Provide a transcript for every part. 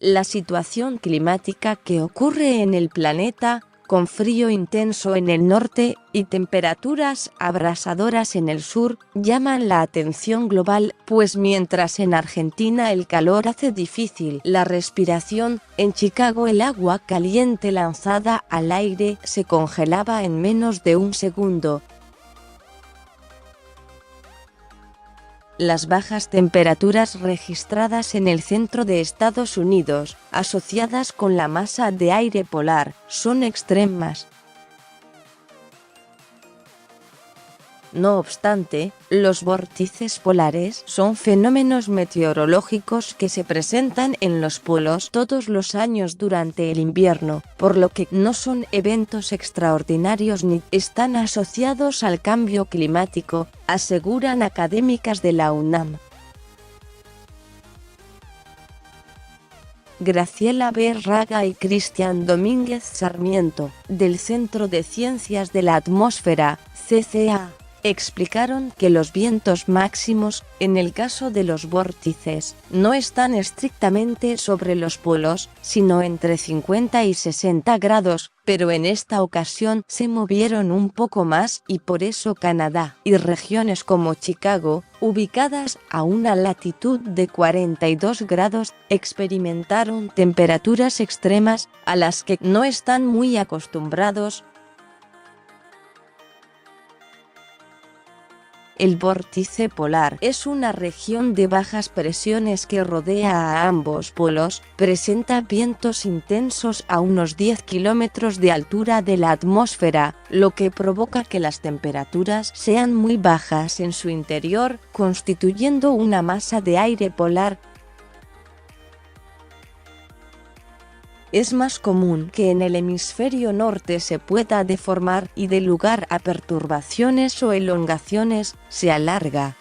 La situación climática que ocurre en el planeta, con frío intenso en el norte y temperaturas abrasadoras en el sur, llaman la atención global, pues mientras en Argentina el calor hace difícil la respiración, en Chicago el agua caliente lanzada al aire se congelaba en menos de un segundo. Las bajas temperaturas registradas en el centro de Estados Unidos, asociadas con la masa de aire polar, son extremas. No obstante, los vórtices polares son fenómenos meteorológicos que se presentan en los polos todos los años durante el invierno, por lo que no son eventos extraordinarios ni están asociados al cambio climático, aseguran académicas de la UNAM. Graciela B. Raga y Cristian Domínguez Sarmiento, del Centro de Ciencias de la Atmósfera, CCA, explicaron que los vientos máximos, en el caso de los vórtices, no están estrictamente sobre los polos, sino entre 50 y 60 grados, pero en esta ocasión se movieron un poco más y por eso Canadá y regiones como Chicago, ubicadas a una latitud de 42 grados, experimentaron temperaturas extremas a las que no están muy acostumbrados. El vórtice polar es una región de bajas presiones que rodea a ambos polos, presenta vientos intensos a unos 10 kilómetros de altura de la atmósfera, lo que provoca que las temperaturas sean muy bajas en su interior, constituyendo una masa de aire polar. Es más común que en el hemisferio norte se pueda deformar y de lugar a perturbaciones o elongaciones, se alarga.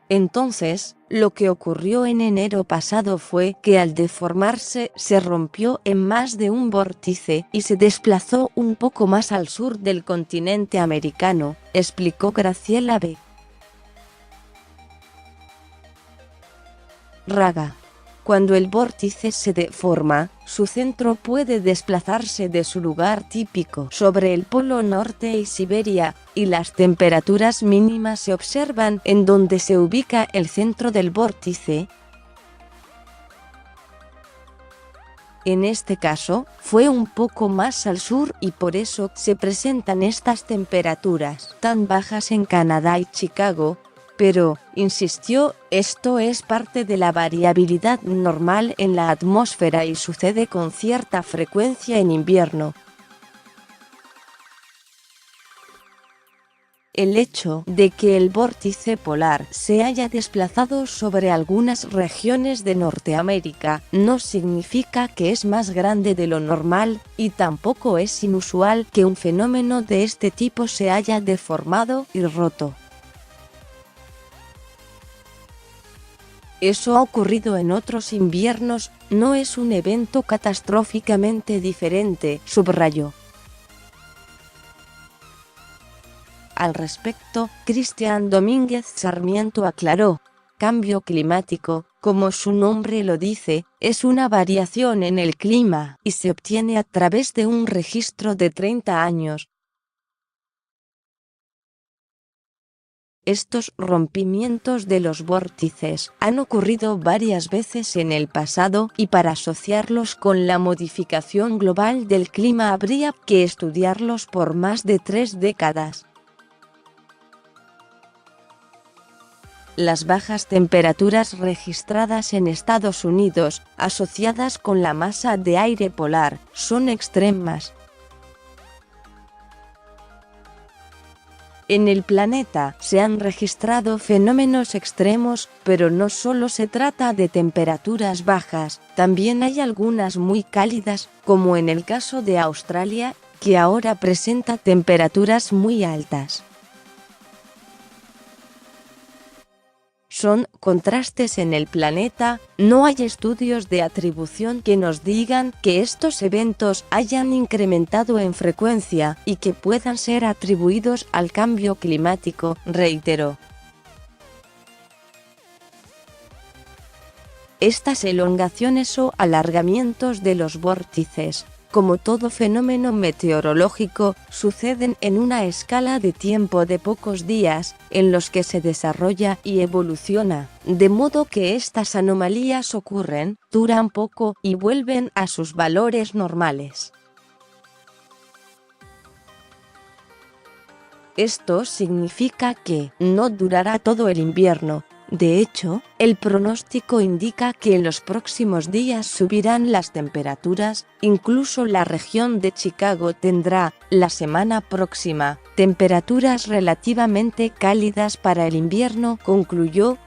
Entonces, lo que ocurrió en enero pasado fue que al deformarse se rompió en más de un vórtice y se desplazó un poco más al sur del continente americano, explicó Graciela B. Raga. Cuando el vórtice se deforma, su centro puede desplazarse de su lugar típico sobre el Polo Norte y Siberia, y las temperaturas mínimas se observan en donde se ubica el centro del vórtice. En este caso, fue un poco más al sur y por eso se presentan estas temperaturas tan bajas en Canadá y Chicago. Pero, insistió, esto es parte de la variabilidad normal en la atmósfera y sucede con cierta frecuencia en invierno. El hecho de que el vórtice polar se haya desplazado sobre algunas regiones de Norteamérica no significa que es más grande de lo normal, y tampoco es inusual que un fenómeno de este tipo se haya deformado y roto. Eso ha ocurrido en otros inviernos, no es un evento catastróficamente diferente, subrayó. Al respecto, Cristian Domínguez Sarmiento aclaró: cambio climático, como su nombre lo dice, es una variación en el clima y se obtiene a través de un registro de 30 años. Estos rompimientos de los vórtices han ocurrido varias veces en el pasado y para asociarlos con la modificación global del clima habría que estudiarlos por más de 3 décadas. Las bajas temperaturas registradas en Estados Unidos, asociadas con la masa de aire polar, son extremas. En el planeta se han registrado fenómenos extremos, pero no solo se trata de temperaturas bajas, también hay algunas muy cálidas, como en el caso de Australia, que ahora presenta temperaturas muy altas. Son contrastes en el planeta, no hay estudios de atribución que nos digan que estos eventos hayan incrementado en frecuencia y que puedan ser atribuidos al cambio climático, reiteró. Estas elongaciones o alargamientos de los vórtices, como todo fenómeno meteorológico, suceden en una escala de tiempo de pocos días, en los que se desarrolla y evoluciona, de modo que estas anomalías ocurren, duran poco y vuelven a sus valores normales. Esto significa que no durará todo el invierno. De hecho, el pronóstico indica que en los próximos días subirán las temperaturas, incluso la región de Chicago tendrá, la semana próxima, temperaturas relativamente cálidas para el invierno, concluyó,